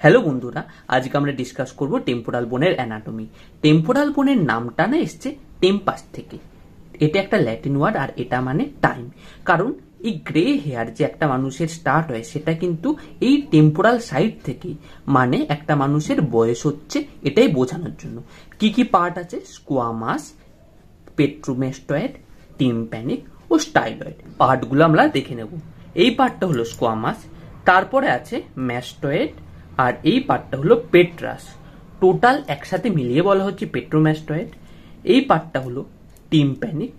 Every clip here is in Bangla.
হ্যালো বন্ধুরা, আজকে আমরা ডিসকাস করব টেম্পোরাল বোনের অ্যানাটমি। টেম্পোরাল বোনের নামটা না এসছে টেম্পাস থেকে। এটা একটা ল্যাটিন ওয়ার্ড, আর এটা মানে টাইম। কারণ এই গ্রে হেয়ার যে একটা মানুষের স্টার্ট হয় সেটা কিন্তু এই টেম্পোরাল সাইড থেকে, মানে একটা মানুষের বয়স হচ্ছে এটাই বোঝানোর জন্য। কি কি পার্ট আছে? স্কোয়ামাস, পেট্রোমেস্টয়েড, টিম্প্যানিক ও স্টাইলয়েড। পার্টগুলো আমরা দেখে নেব। এই পার্টটা হলো স্কোয়ামাস, তারপরে আছে ম্যাস্টয়েড, আর এই পার্টটা হলো পেট্রাস। টোটাল একসাথে মিলিয়ে বলা হচ্ছে পেট্রোম্যাস্টয়েড। এই পার্টটা হলো টিম্প্যানিক,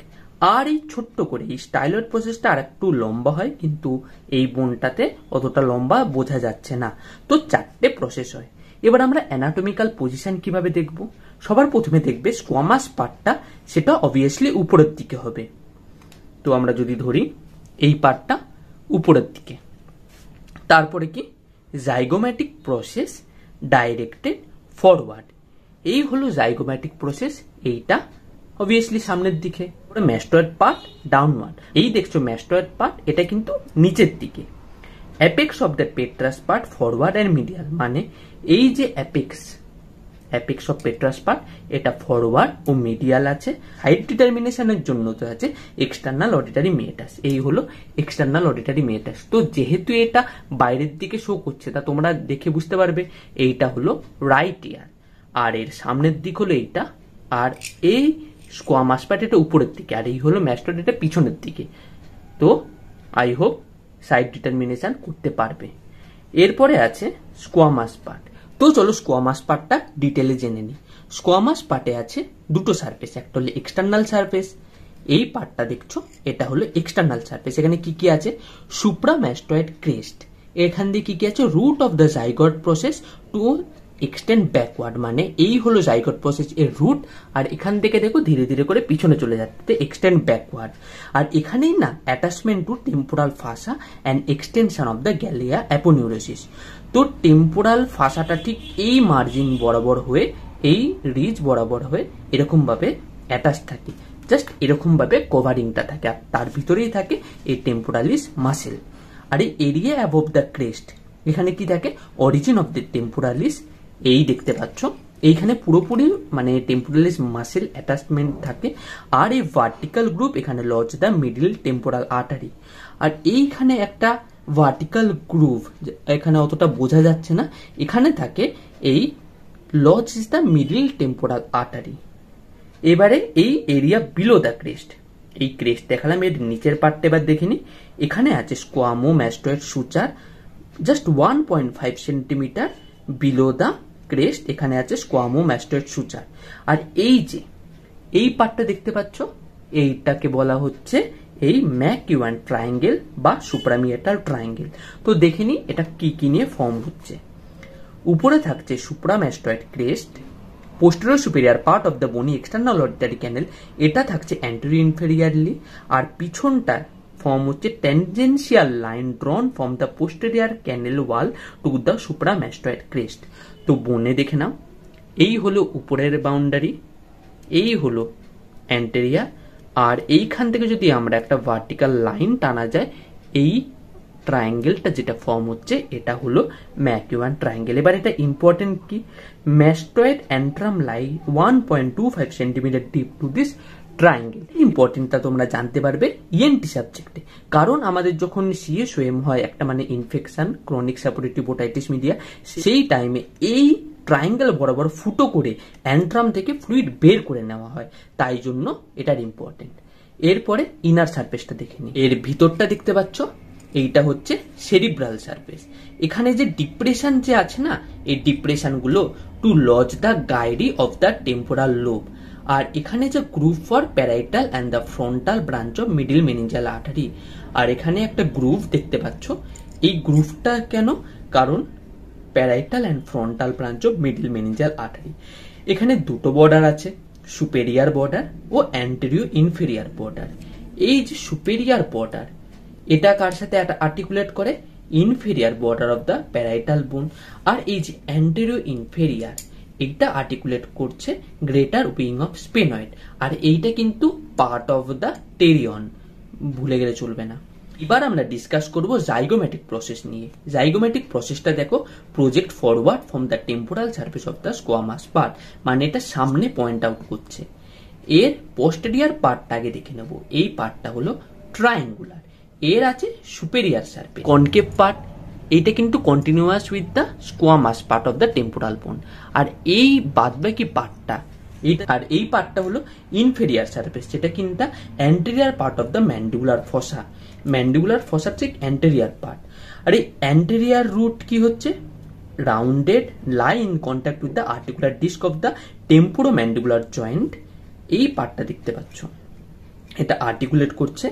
আর এই ছোট্ট করে এই স্টাইলয়েড প্রসেসটা আর একটু লম্বা হয়, কিন্তু এই বোনটাতে অতটা লম্বা বোঝা যাচ্ছে না। তো চারটে প্রসেস হয়। এবার আমরা অ্যানাটমিক্যাল পজিশন কিভাবে দেখব? সবার প্রথমে দেখবে স্কোয়ামাস পার্টটা, সেটা অবভিয়াসলি উপরের দিকে হবে। তো আমরা যদি ধরি এই পার্টটা উপরের দিকে, তারপরে কি জাইগোম্যাটিক প্রসেস ডাইরেক্টেড ফরওয়ার্ড। এই হলো জাইগোম্যাটিক প্রসেস, এইটা অবভিয়াসলি সামনের দিকে। Mastoid part downward. এই দেখছো ম্যাস্টয়েড পার্ট, এটা কিন্তু নিচের দিকে। Apex of the petrous part forward and medial, মানে এই যে অ্যাপেক্স অফ পেট্রাস পার্ট, এটা ফরওয়ার্ড ও মিডিয়াল আছে। হাইট ডিটারমিনেশনের জন্য তো আছে এক্সটার্নাল অডিটারি মেটাস। এই হলো এক্সটার্নাল অডিটারি মেটাস। তো যেহেতু এটা বাইরের দিকে শো করছে, তা তোমরা দেখে বুঝতে পারবে এইটা হলো রাইট ইয়ার, আর এর সামনের দিক হলো এইটা, আর এই স্কোয়ামাস পার্ট এটা উপরের দিকে, আর এই হলো ম্যাস্টয়েড, এটা পিছনের দিকে। তো আই হোপ সাইড ডিটারমিনেশন করতে পারবে। এরপরে আছে স্কোয়ামাস পার্ট। তো চলো স্কোয়ামাস পার্টটা ডিটেলে জেনে নিই। স্কোয়ামাস পার্টে আছে দুটো সারফেস, একটা হলো এক্সটার্নাল সারফেস। এই পার্টটা দেখছো, এটা হলো এক্সটার্নাল সারফেস। এখানে কি কি আছে? Supramastoid crest. এখান দিয়ে কি কি আছে? Root of the zygote process to extend backward, মানে এই হলো জাইগট প্রসেস এর রুট, আর এখান থেকে দেখো ধীরে ধীরে করে পিছনে চলে যাচ্ছে, এক্সটেন্ড ব্যাকওয়ার্ড। আর এখানেই না attachment to temporal fascia and extension of the galea aponeurosis. তো টেম্পোরাল ফাসাটা ঠিক এই মার্জিন বরাবর হয়ে, এই রিজ বরাবর হয়ে এরকম ভাবে অ্যাটাচ থাকে, জাস্ট এরকম ভাবে কভারিংটা থাকে, আর তার ভিতরেই থাকে এই টেম্পোরালিস মাসেল। আর এই এরিয়া অ্যাবভ দ্য ক্রেস্ট, এখানে কি থাকে? Origin of the temporalis. এই দেখতে পাচ্ছ, এইখানে পুরোপুরি মানে টেম্পোরালিস মাসেল অ্যাটাচমেন্ট থাকে। আর এই ভার্টিক্যাল গ্রুপ এখানে lodge the middle temporal artery. আর এইখানে একটা ভার্টিক্যাল গ্রুভ, এখানে অতটা বোঝা যাচ্ছে না, এখানে থাকে এই lodge is the middle temporal artery. এবারে এই এরিয়া বিলো দ্য ক্রেস্ট, এই ক্রেস্ট দেখালাম, এর নিচের পার্টটা এবার দেখিনি। এখানে আছে squamomastoid suture, just 1.5 centimetre below the crest, এখানে আছে স্কোয়ামোম্যাস্টয়েড সুচার। আর এই যে এই পার্টটা দেখতে পাচ্ছ, এইটাকে বলা হচ্ছে এই ম্যাকিউয়ান ট্রায়াঙ্গেল বা সুপ্রামিয়েটাল ট্রায়াঙ্গেল। তো দেখে নি এটা কি কি নিয়ে ফর্ম হচ্ছে। উপরে থাকছে supramastoid crest, posterior superior part of the bony external auditory canal, এটা থাকছে অ্যান্টেরিয়র ইনফেরিয়রলি। আর পিছনটা ফর্ম হচ্ছে tangential line drawn from the posterior canal wall to the supramastoid crest. তো বনে দেখে নাও, এই হলো উপরের বাউন্ডারি, এই হলো অ্যান্টেরিয়ার, আর এইখান থেকে যদি আমরা একটা ভার্টিক্যাল লাইন টানা যায়, এই ট্রায়াঙ্গেলটা যেটা ফর্ম হচ্ছে এটা হলো ম্যাকিউয়ান ট্রায়াঙ্গেল। এবার এটা ইম্পর্টেন্ট কি? Mastoid antrum lie 1.25 centimetre deep to this triangle. ইম্পর্টেন্টটা তোমরা জানতে পারবে ইএনটি সাবজেক্টে, কারণ আমাদের যখন সিএসওএম হয় একটা, মানে infection chronic suppurative otitis media, সেই টাইমে এই ট্রায়াঙ্গেল বরাবর ফুটো করে অ্যান্ট্রাম থেকে ফ্লুইড বের করে নেওয়া হয়, তাই জন্য এটার ইম্পর্টেন্ট। এরপরে ইনার সারফেসটা দেখে নিই। এর ভিতরটা দেখতে পাচ্ছ, এইটা হচ্ছে সেরিব্রাল সারফেস। এখানে যে ডিপ্রেশন যে আছে না, এই ডিপ্রেশন গুলো টু লজ দ্য গাইডি অফ দ্য টেম্পোরাল লোব। আর এখানে যে groove for parietal and the frontal branch of middle meningeal artery. আর এখানে একটা গ্রুভ দেখতে পাচ্ছ। এই গ্রুভটা কেন? কারণ parietal and frontal branch of middle meningeal artery. এখানে দুটো বর্ডার আছে, সুপেরিয়ার বর্ডার ও অ্যান্টেরিয়র ইনফেরিয়ার বর্ডার। এই যে সুপেরিয়ার বর্ডার, এটা কার সাথে আর্টিকুলেট করে? Inferior border of the parietal bone. আর এই যে অ্যান্টেরিয়র ইনফেরিয়ার, এটা আর্টিকুলেট করছে গ্রেটার উইং অফ স্পেনয়েড। আর এইটা কিন্তু পার্ট অফ দ্য টেরিয়ন, ভুলে গেলে চলবে না। এবার আমরা ডিসকাস করব জাইগোমেটিক প্রসেস নিয়ে। জাইগোমেটিক প্রসেসটা দেখো, project forward from the temporal surface of the squamous part, মানে এটা সামনে পয়েন্ট আউট করছে। এর পোস্টেরিয়ার পার্টটা আগে দেখে নেব। এই পার্টটা হলো ট্রায়াঙ্গুলার, এর আছে সুপেরিয়ার সারফেস। কনকেভ পার্ট, এইটা কিন্তু continuous with the squamous part of the temporal বোন। আর এই বাদবাকি পার্টটা, এই পার্টটা হলো ইনফেরিয়ার সারফেস, যেটা কিন্তু anterior part of the mandibular fossa. Mandibular ফসার ঠিক অ্যান্টেরিয়ার পার্ট। আর এই অ্যান্টেরিয়ার রুট কি হচ্ছে, rounded, lie in contact with the articular disc of the temporomandibular joint. এই পার্টটা দেখতে পাচ্ছ, এটা আর্টিকুলেট করছে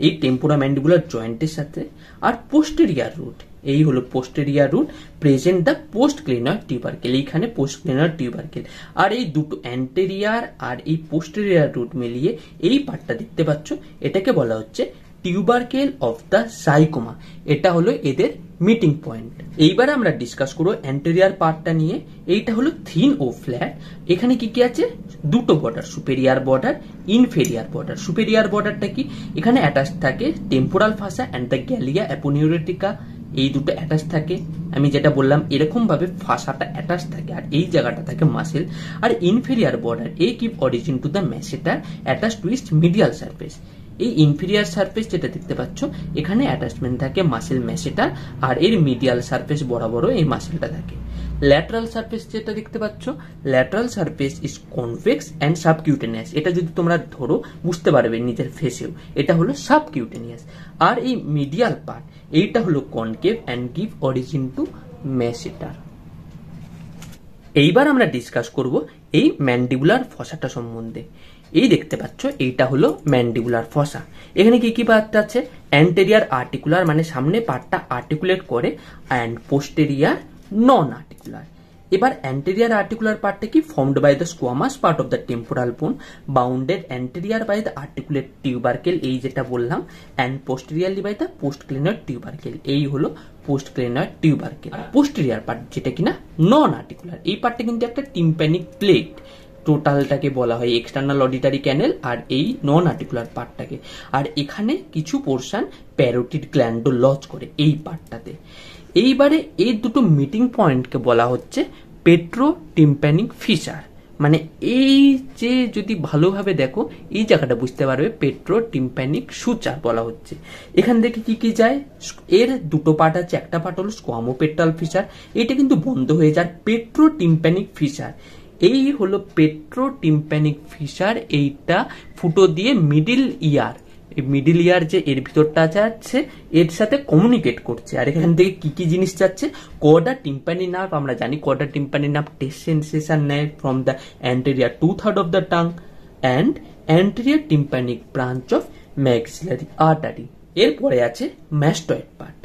এই টেম্পোরোম্যান্ডিবুলার জয়েন্টের সাথে। আর পোস্টেরিয়ার রুট, এই হলো posterior root, present the post clinoid tubercle, এইখানে পোস্ট ক্লিনয়েড টিউবারকেল। আর এই দুটো অ্যান্টেরিয়ার আর এই পোস্টেরিয়ার রুট মিলিয়ে এই পার্টটা দেখতে পাচ্ছ, এটাকে বলা হচ্ছে টিউবারকেল অফ দ্য সাইকোমা। এটা হলো এদের মিটিং পয়েন্ট। এইবার আমরা ডিসকাস করবো অ্যান্টেরিয়ার পার্টটা নিয়ে। এইটা হলো থিন ও ফ্ল্যাট। এখানে কি কি আছে, দুটো border, superior border, inferior border. Superior বর্ডারটা কি, এখানে অ্যাটাচ থাকে temporal fascia and the galea অ্যাপোনিউরেটিকা, এই দুটো অ্যাটাচ থাকে। আমি যেটা বললাম এরকম ভাবে ফাসাটা অ্যাটাচ থাকে, আর এই জায়গাটা থাকে মাসেল। আর ইনফেরিয়ার বর্ডার এ give origin to the masseter attach to its medial surface. এই ইনফেরিয়ার সারফেস যেটা দেখতে পাচ্ছ, এখানে অ্যাটাচমেন্ট থাকে মাসেল ম্যাসেটার, আর এর মিডিয়াল সারফেস বরাবরও এই মাসেলটা থাকে। ল্যাটারাল সারফেস যেটা দেখতে পাচ্ছ, lateral surface is convex and subcutaneous. এটা যদি তোমরা ধরো বুঝতে পারবে নিজের ফেসেও, এটা হলো সাবকিউটেনিয়াস। আর এই মিডিয়াল পার্ট, এইটা হলো concave and give origin to masseter. এইবার আমরা ডিসকাস করব এই ম্যান্ডিবুলার ফসাটা সম্বন্ধে। এই দেখতে পাচ্ছ, এইটা হলো ম্যান্ডিবুলার ফসা। এখানে কি কি পার্ট আছে, অ্যান্টেরিয়ার আর্টিকুলার, মানে সামনে পার্টটা আর্টিকুলেট করে, অ্যান্ড পোস্টেরিয়ার নন আর্টিকুলার। এবার অ্যান্টেরিয়ার আর্টিকুলার পার্টটা কি, formed by the squamous part of the temporal bone, bounded anterior by the articulate tubercle, এই যেটা বললাম, and posteriorly by the post clinoid tubercle. এই হলো post clinoid tubercle. Posterior part যেটা কিনা নন আর্টিকুলার, এই পার্টটা কিন্তু একটা টিম্প্যানিক প্লেট, টোটালটাকে বলা হয় এক্সটার্নাল অডিটারি ক্যানেল, আর এই নন আর্টিকুলার পার্টটাকে। আর এখানে কিছু পোর্শন প্যারোটিড গ্ল্যান্ডও লজ করে এই পার্টটাতে। এইবারে এই দুটো মিটিং পয়েন্টকে বলা হচ্ছে পেট্রো টিম্প্যানিক ফিসার। মানে এই যে যদি ভালোভাবে দেখো, এই জায়গাটা বুঝতে পারবে পেট্রো টিম্প্যানিক সুচার বলা হচ্ছে। এখান থেকে কি কি যায়, এর দুটো পার্ট আছে, একটা পার্ট হলো স্কোয়ামোপেট্রাল ফিসার, এটা কিন্তু বন্ধ হয়ে যায় পেট্রো টিম্প্যানিক ফিসার। এই হলো পেট্রো টিম্প্যানিক ফিসার, এইটা ফুটো দিয়ে মিডিল ইয়ার যে এর ভিতরটা যাচ্ছে এর সাথে কমিউনিকেট করছে। আর এখান থেকে কি কি জিনিস যাচ্ছে, কর্ডা টিম্প্যানি নার্ভ, আমরা জানি chorda tympani nerve taste sensation নেয় from the anterior 2/3 of the tongue and anterior tympanic branch of maxillary artery. এরপরে আছে ম্যাস্টয়েড পার্ট।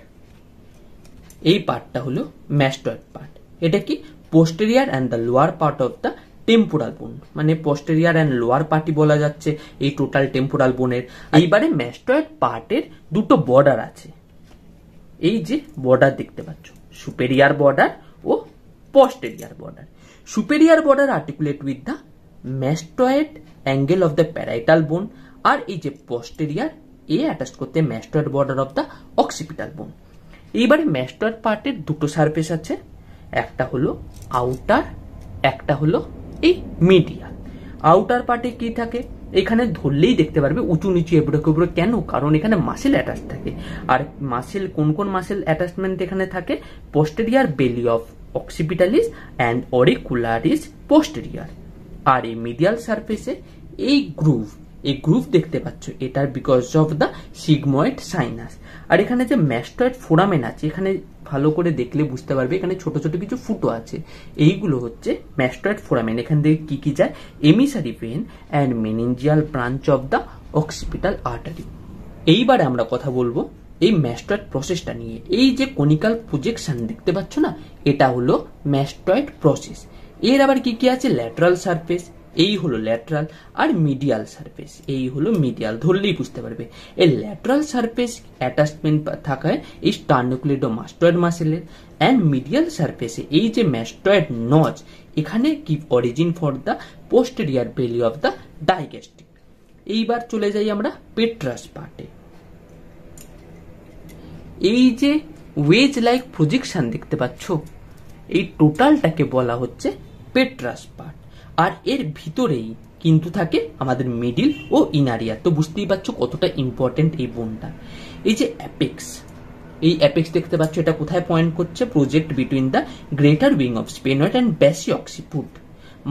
এই পার্টটা হলো ম্যাস্টয়েড পার্ট। এটা কি, posterior and the lower part of the temporal বোন, মানে পোস্টেরিয়ার অ্যান্ড লোয়ার পার্টি বলা যাচ্ছে এই টোটাল টেম্পোরাল বোনের। এইবারে ম্যাস্টয়েড পার্টের দুটো বর্ডার আছে, এই যে বর্ডার দেখতে পাচ্ছ, সুপেরিয়ার বর্ডার ও posterior border. Superior border articulate with the mastoid angle of the parietal bone, আর এই যে পোস্টেরিয়ার এ অ্যাটাচ করতে mastoid border of the occipital bone. এইবারে ম্যাস্টয়েড পার্টের দুটো সারফেস আছে, একটা হলো আউটার, একটা হলো এই মিডিয়াল। আউটার পার্টে কি থাকে, এখানে ধরলেই দেখতে পারবে উঁচু নিচু এবড়ো খেবড়ো, কেন, কারণ এখানে মাসেল অ্যাটাচ থাকে। আর মাসেল কোন কোন মাসেল অ্যাটাচমেন্ট এখানে থাকে, posterior belly of occipitalis and auricularis posterior. আর এই মিডিয়াল সারফেসে এই গ্রুভ দেখতে পাচ্ছ, এটার because of the sigmoid sinus. আর এখানে যে ম্যাস্টয়েড ফোরামেন আছে, এখানে ভালো করে দেখলে বুঝতে পারবে এখানে ছোট ছোট কিছু ফুটো আছে, এইগুলো হচ্ছে ম্যাস্টয়েড ফোরামেন। এখান থেকে কি কি যায়, emissary vein and meningeal branch of the occipital artery. এইবারে আমরা কথা বলবো এই ম্যাস্টয়েড প্রসেসটা নিয়ে। এই যে কনিক্যাল প্রজেকশন দেখতে পাচ্ছ না, এটা হলো ম্যাস্টয়েড প্রসেস। এর আবার কি কি আছে, ল্যাটারাল সারফেস, এই হলো ল্যাটারাল, আর মিডিয়াল সারফেস, এই হলো মিডিয়াল, ধরলেই বুঝতে পারবে। এই ল্যাটারাল সারফেস অ্যাটাচমেন্ট থাকায় এই স্টার্নোক্লিডোমাস্টয়েড মাসেলের, অ্যান্ড মিডিয়াল সারফেসে এই যে ম্যাস্টয়েড নজ, এখানে কি origin for the posterior belly of the digastric. এইবার চলে যাই আমরা পেট্রাস পার্টে। এই যে ওয়েজ লাইক প্রজেকশন দেখতে পাচ্ছ, এই টোটালটাকে বলা হচ্ছে পেট্রাস পার্ট। আর এর ভিতরেই কিন্তু থাকে আমাদের মিডিল ও ইনার ইয়ার। তো বুঝতেই পারছো কতটা ইম্পর্টেন্ট এই বোনটা। এই যে অ্যাপেক্স, এই অ্যাপেক্স দেখতে পাচ্ছ, এটা কোথায় পয়েন্ট করছে? Project between the greater wing of sphenoid and ব্যাসি অক্সিপুট।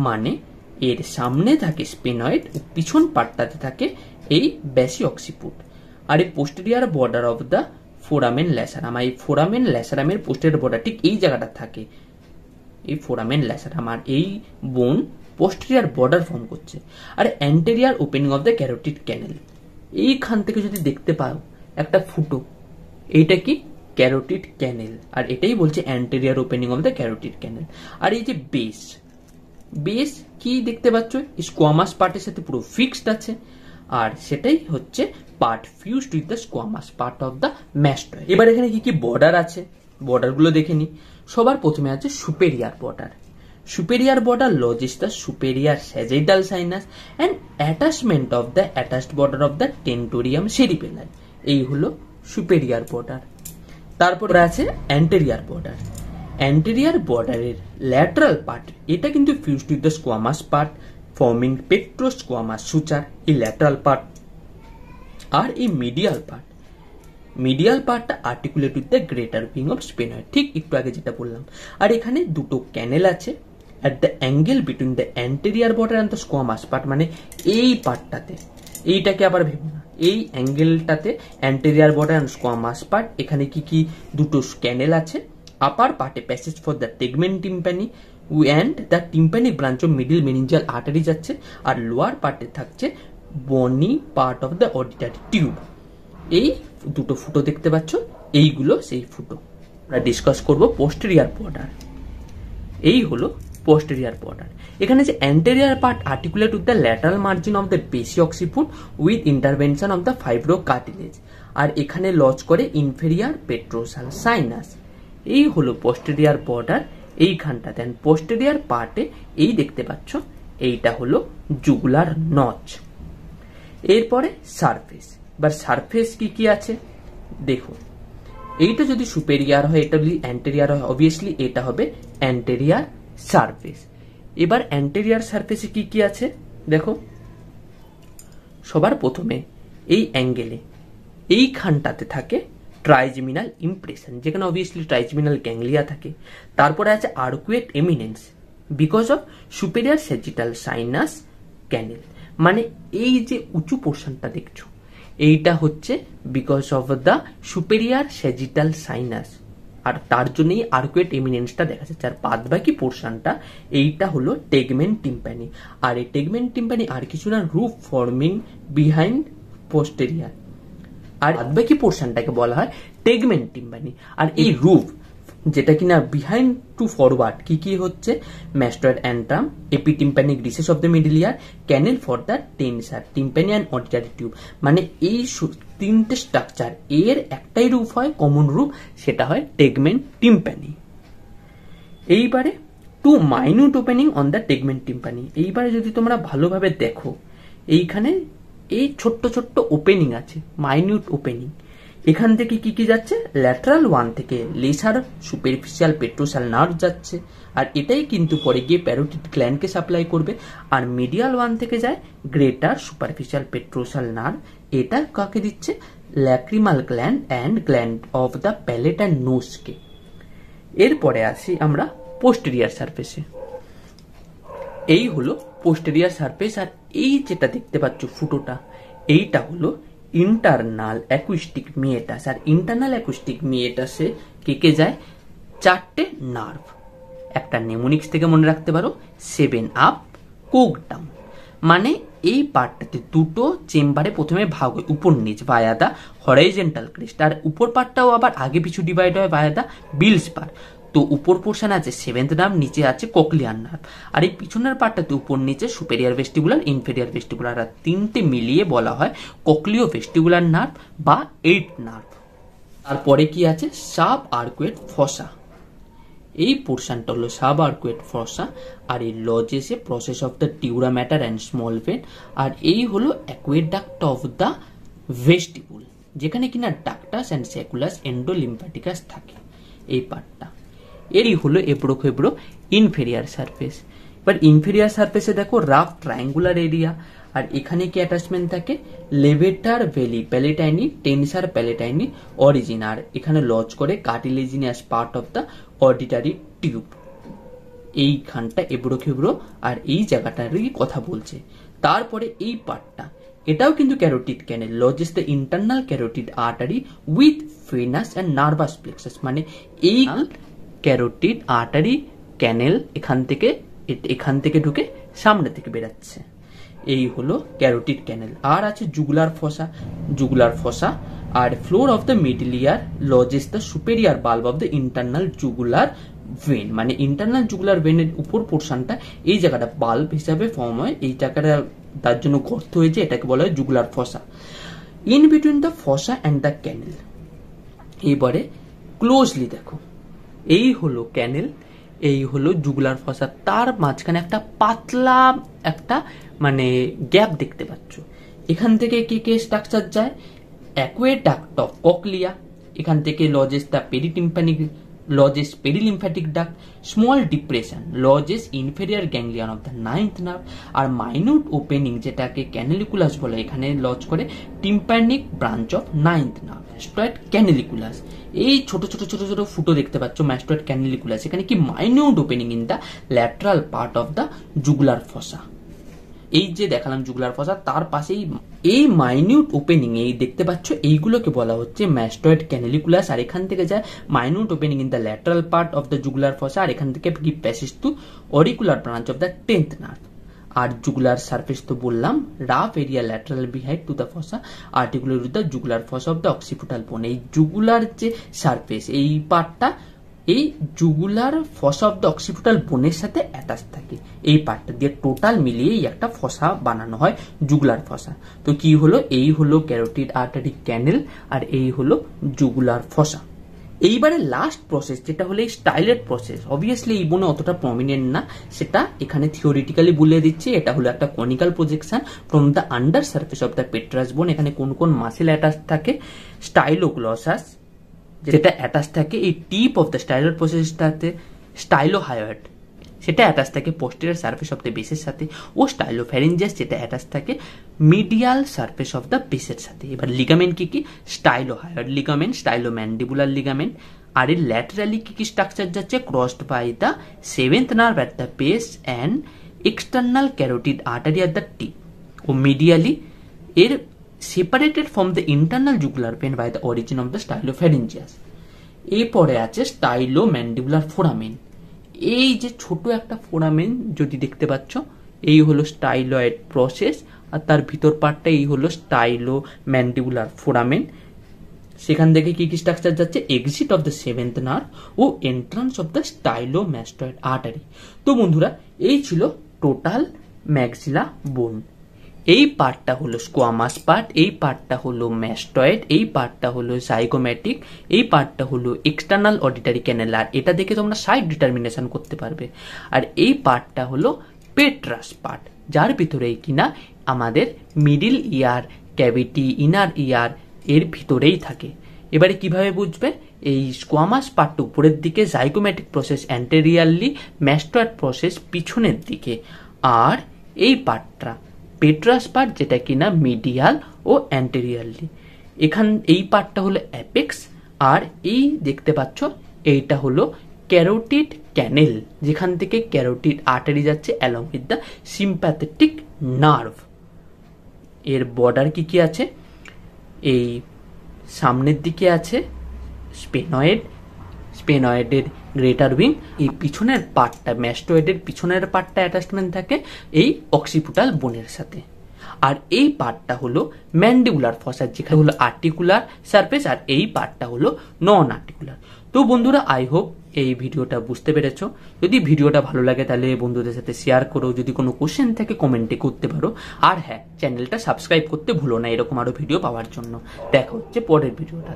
মানে এর সামনে থাকে স্পেনয়েড, পিছন পার্টটাতে থাকে এই ব্যাসি অক্সিপুট। আর এই posterior border of the foramen lacerum, এই ফোরামেন ল্যাসারামের পোস্টেরিয়ার বর্ডার ঠিক এই জায়গাটা থাকে, এই ফোরামেন ল্যাসারাম। আর এই বোন পোস্টেরিয়ার বর্ডার ফর্ম করছে। আর anterior opening of the carotid canal, এইখান থেকে যদি দেখতে পাও একটা ফুটো, এইটা কি? Carotid canal. আর এটাই বলছে anterior opening of the carotid canal. আর এই যে বেস, বেস কি দেখতে পাচ্ছ? স্কোয়ামাস পার্টের সাথে পুরো ফিক্সড আছে, আর সেটাই হচ্ছে part fused with the squamous part of the mastoid. এবার এখানে কি কি বর্ডার আছে, বর্ডারগুলো দেখে নি। সবার প্রথমে আছে superior border. Superior border lodges the superior sagittal sinus and attachment of the attached border of the tentorium cerebellum. এই হলো সুপেরিয়ার বর্ডার। তারপর আছে অ্যান্টেরিয়ার বর্ডার। অ্যান্টেরিয়ার বর্ডারের ল্যাটারাল পার্ট, এটা কিন্তু fused with the squamous part forming petrosquamous suture, এই ল্যাটারাল পার্ট। আর এই মিডিয়াল পার্ট, মিডিয়াল পার্টটা articulate with the greater wing of sphenoid, ঠিক একটু আগে যেটা বললাম। আর এখানে দুটো ক্যানেল আছে at the angle between the anterior border and the squamous part. মানে এই পার্টটাতে, এইটাকে আবার ভেবো না, এই অ্যাঙ্গেলটাতে anterior border and squamous part, এখানে কি কি দুটো ক্যানেল আছে। আপার পার্টে passage for the tegmen tympani and the tympanic branch of middle meningeal artery যাচ্ছে। আর লোয়ার পার্টে থাকছে bony part of the auditory tube. এই দুটো ফুটো দেখতে পাচ্ছ, এইগুলো সেই ফুটো। আমরা ডিসকাস করব পোস্টেরিয়ার বর্ডার। এই হলো পোস্টেরিয়ার বর্ডার। এখানে যে anterior part articulate with the lateral margin of the basi occiput with intervention of the fibro cartilage. আর এখানে লজ করে ইনফেরিয়ার পেট্রোসাল সাইনাস। এই হলো পোস্টেরিয়ার বর্ডার এইখানটাতে। পোস্টেরিয়ার পার্টে এই দেখতে পাচ্ছ, এইটা হলো জুগুলার নচ। এরপরে সারফেস। এবার সারফেস কি কি আছে দেখো। এইটা যদি সুপেরিয়ার হয়, এটা যদি অ্যান্টেরিয়ার হয়, অবভিয়াসলি এটা হবে অ্যান্টেরিয়ার সারফেস। এবার অ্যান্টেরিয়ার সারফেসে কি কি আছে দেখো। সবার প্রথমে এই অ্যাঙ্গেলে এইখানটাতে থাকে ট্রাইজেমিনাল ইমপ্রেশন, যেখানে অবভিয়াসলি ট্রাইজেমিনাল গ্যাংলিয়া থাকে। তারপরে আছে arcuate eminence because of superior sagittal sinus canal. মানে এই যে উঁচু পোর্শনটা দেখছো, এইটা হচ্ছে because of the superior sagittal sinus, আর তার জন্যই আর্কুয়েট এমিনেন্সটা দেখা যাচ্ছে। আর বাদ বাকি পোর্শনটা, এইটা হলো টেগমেন্ট টিম্প্যানি। আর এই টেগমেন্ট টিম্প্যানি আর কিছু না, রুফ ফর্মিং বিহাইন্ড পোস্টেরিয়ার। আর বাদ বাকি পোর্শনটাকে বলা হয় টেগমেন্ট টিম্প্যানি। আর এই রুফ যেটা কিনা বিহাইন্ড টু ফরওয়ার্ড কি কি হচ্ছে, mastoid antrum, epitympanic recess of the middle ear, canal for the tensor, tympani and auditory tube. মানে এই তিনটে স্ট্রাকচার, এর একটাই রূপ হয়, কমন রূপ, সেটা হয় টেগমেন্ট টিম্প্যানি। এইবারে two minute opening on the tegmen tympani. এইবারে যদি তোমরা ভালোভাবে দেখো, এইখানে এই ছোট্ট ছোট্ট ওপেনিং আছে, মাইনিউট ওপেনিং। এখান থেকে কি কি যাচ্ছে, ল্যাটারাল ওয়ান থেকে লেসার সুপারফিশিয়াল পেট্রোসাল নার্ভ যাচ্ছে, আর এটাই কিন্তু পরে গিয়ে প্যারোটিড গ্ল্যান্ডকে সাপ্লাই করবে। আর মিডিয়াল ওয়ান থেকে যায় গ্রেটার সুপারফিশিয়াল পেট্রোসাল নার্ভ, এটা কাকে দিচ্ছে, lacrimal gland and gland of the palate and নোজকে। এরপরে আসি আমরা পোস্টেরিয়ার সারফেসে। এই হলো পোস্টেরিয়ার সারফেস। আর এই যেটা দেখতে পাচ্ছ ফুটোটা, এইটা হলো ইন্টারনাল অ্যাকুস্টিক মিয়েটাস। আর ইন্টারনাল অ্যাকুস্টিক মিয়েটাসে কে কে যায়, চারটে নার্ভ। একটা নেমোনিক্স থেকে মনে রাখতে পারো, 7 আপ, কোক ডাউন। মানে এই পার্টটাতে দুটো চেম্বারে প্রথমে ভাগ হয়, উপর নিচ ভায়া দা হরাইজেন্টাল ক্রেস্ট। আর উপর পার্টটাও আবার আগে পিছু ডিভাইড হয় ভায়া দা বিলস পার্ট। তো উপর পোর্শন আছে 7th নার্ভ, নিচে আছে কোকলিয়ার নার্ভ। আর এই পিছনের পার্টটাতে উপর নিচে সুপেরিয়ার ভেস্টিবুলার, ইনফেরিয়ার ভেস্টিবুলার, আর তিনটে মিলিয়ে বলা হয় কোকলিও ভেস্টিবুলার নার্ভ বা 8 নার্ভ। তারপরে কি আছে, সাব আর্কুয়েট ফসা। এই পোর্শনটা হলো সাব আর্কুয়েট ফসা। আর এই লজেসে process of the dura mater and small vein. আর এই হলো অ্যাকুয়েডাক্ট অফ দ্য ভেস্টিবুল। যেখানে কিনা ডাক্টাস অ্যান্ড স্যাকুলাস এন্ডোলিম্ফ্যাটিকাস থাকে। এই পার্টটা এরই হলো এব্রোখেব্রো ইনফেরিয়ার সারফেস। এবার ইনফেরিয়ার সারফেসে দেখো রাফ ট্রায়াঙ্গুলার এরিয়া, আর এখানে কি অ্যাটাচমেন্ট থাকে, লেভেটার ভেলি প্যালেটাইনি টেনসার প্যালেটাইনি অরিজিন, আর এখানে লজ করে cartilaginous part of the auditory tube. এইখানটা এব্রোখেব্রো আর এই জায়গাটারই কথা বলছে। তারপরে এই পার্টটা এটাও কিন্তু carotid canal, lodges the internal carotid artery with venous and nervous plexus, মানে এই ক্যারোটিড আর্টারি ক্যানেল এখান থেকে ঢুকে সামনে থেকে বেরাচ্ছে। এই হলো ক্যারোটিড ক্যানেল। আর আছে জুগুলার ফসা আর floor of the middle ear lodges the superior bulb of the internal jugular vein, মানে ইন্টারনাল জুগুলার ভেনের উপর পোর্শনটা এই জায়গাটা বাল্ব হিসাবে ফর্ম হয়, এই জায়গাটা তার জন্য গর্ত হয়েছে, এটাকে বলা হয় jugular fossa. In between the fossa and the canal, এবারে ক্লোজলি দেখো, এই হলো ক্যানেল, এই হলো জুগুলার ফসা, তার মাঝখানে একটা পাতলা একটা মানে গ্যাপ দেখতে পাচ্ছ। এখান থেকে কে স্ট্রাকচার যায়, অ্যাকুয়েডাক্ট অফ ককলিয়া, এখান থেকে lodges the lodges perilymphatic duct, small depression lodges inferior ganglion of the 9th nerve, আর মাইনিউট ওপেনিং যেটাকে ক্যানেলিকুলাস বলে, এখানে লজ করে tympanic branch of 9th nerve, mastoid canaliculus. এই ছোট ছোট ছোট ছোট ফুটো দেখতে পাচ্ছ ম্যাস্টয়েড ক্যানেলিকুলাস, এখানে কি minute opening in the lateral part of the jugular fossa. এই যে দেখালাম জুগুলার ফসা, তার পাশেই এই মাইনিউট ওপেনিং এই দেখতে পাচ্ছ, এইগুলোকে বলা হচ্ছে ম্যাস্টয়েড ক্যানেলিকুলাস। আর এখান থেকে যায় minute opening in the lateral part of the jugular fossa, আর এখান থেকে কি passage to auricular branch of the 10th nerve. আর জুগুলার সারফেস তো বললাম, rough area lateral behind to the fossa, articular with the jugular fossa of the occipital bone. এই জুগুলার যে সারফেস, এই পার্টটা এই jugular fossa of the occipital বোনের সাথে অ্যাটাচ থাকে। এই পার্টটা দিয়ে টোটাল মিলিয়ে একটা ফসা বানানো হয়, জুগুলার ফসা। তো কি হলো, এই হলো ক্যারোটিড আর্টারি ক্যানেল, আর এই হলো জুগুলার ফসা। এইবারে লাস্ট প্রসেস যেটা হলো এই স্টাইলেট প্রসেস, অবভিয়াসলি এই বোনে অতটা প্রমিনেন্ট না, সেটা এখানে থিওরিটিক্যালি বলে দিচ্ছি। এটা হলো একটা conical projection from the under surface of the petrous bone. এখানে কোন কোন মাসেল অ্যাটাচ থাকে, স্টাইলোগ্লসাস যেটা অ্যাটাচ থাকে এই টিপ অফ দ্য স্টাইলেট প্রসেসটাতে, স্টাইলোহায়োড সেটা অ্যাটাচ থাকে পোস্টেরিয়র সারফেস অফ দ্য বেসের সাথে, ও স্টাইলোফ্যারিঞ্জিয়াস যেটা অ্যাটাচ থাকে মিডিয়াল সারফেস অফ দ্য বেসের সাথে। এবার লিগামেন্ট কি স্টাইলোহায়োড লিগামেন্ট, স্টাইলোম্যান্ডিবুলার লিগামেন্ট। আর এর ল্যাটারালি কি স্ট্রাকচার যাচ্ছে, crossed by the 7th nerve at the base and external carotid artery at the tip, ও মিডিয়ালি এর separated from the internal jugular vein by the origin of the stylopharyngeus। এরপরে আছে স্টাইলোম্যান্ডিবুলার ফোরামেন, এই যে ছোট একটা ফোরামেন যদি দেখতে পাচ্ছ, এই হলো স্টাইলয়েড প্রসেস, আর তার ভিতর পার্টটা এই হলো স্টাইলোম্যান্ডিবুলার ফোরামেন। সেখান থেকে কি স্ট্রাকচার যাচ্ছে, exit of the 7th nerve ও entrance of the stylomastoid artery. তো বন্ধুরা, এই ছিল টোটাল ম্যাক্সিলা বোন। এই পার্টটা হলো স্কোয়ামাস পার্ট, এই পার্টটা হলো ম্যাস্টয়েড, এই পার্টটা হলো জাইগোম্যাটিক, এই পার্টটা হলো এক্সটার্নাল অডিটারি ক্যানেল, আর এটা দেখে তোমরা সাইড ডিটারমিনেশন করতে পারবে। আর এই পার্টটা হলো পেট্রাস পার্ট, যার ভিতরেই কিনা আমাদের মিডিল ইয়ার ক্যাভিটি, ইনার ইয়ার এর ভিতরেই থাকে। এবারে কিভাবে বুঝবে, এই স্কোয়ামাস পার্টটা উপরের দিকে, জাইগোম্যাটিক প্রসেস অ্যান্টেরিয়ারলি, ম্যাস্টয়েড প্রসেস পিছনের দিকে, আর এই পার্টটা পেট্রাস পার্ট যেটা কিনা মিডিয়াল ও অ্যান্টেরিয়ারলি। এই পার্টটা হলো অ্যাপেক্স, আর এই দেখতে পাচ্ছ এইটা হলো ক্যারোটিড ক্যানেল, যেখান থেকে ক্যারোটিড আর্টারি যাচ্ছে along with the sympathetic nerve. এর বর্ডার কি আছে, এই সামনের দিকে আছে স্পেনয়েডের গ্রেটার উইং, এই পিছনের পার্টটা ম্যাস্টয়েডের পিছনের পার্টটা অ্যাটাচমেন্ট থাকে এই অক্সিপিটাল বোনের সাথে। আর এই পার্টটা হলো ম্যান্ডিবুলার ফসা, যেখানে হলো আর্টিকুলার সারফেস, আর এই পার্টটা হলো নন আর্টিকুলার। তো বন্ধুরা, আই হোপ এই ভিডিওটা বুঝতে পেরেছো। যদি ভিডিওটা ভালো লাগে তাহলে বন্ধুদের সাথে শেয়ার করো, যদি কোনো কোশ্চেন থাকে কমেন্টে করতে পারো, আর হ্যাঁ, চ্যানেলটা সাবস্ক্রাইব করতে ভুলো না এরকম আরো ভিডিও পাওয়ার জন্য। দেখা হচ্ছে পরের ভিডিওটা।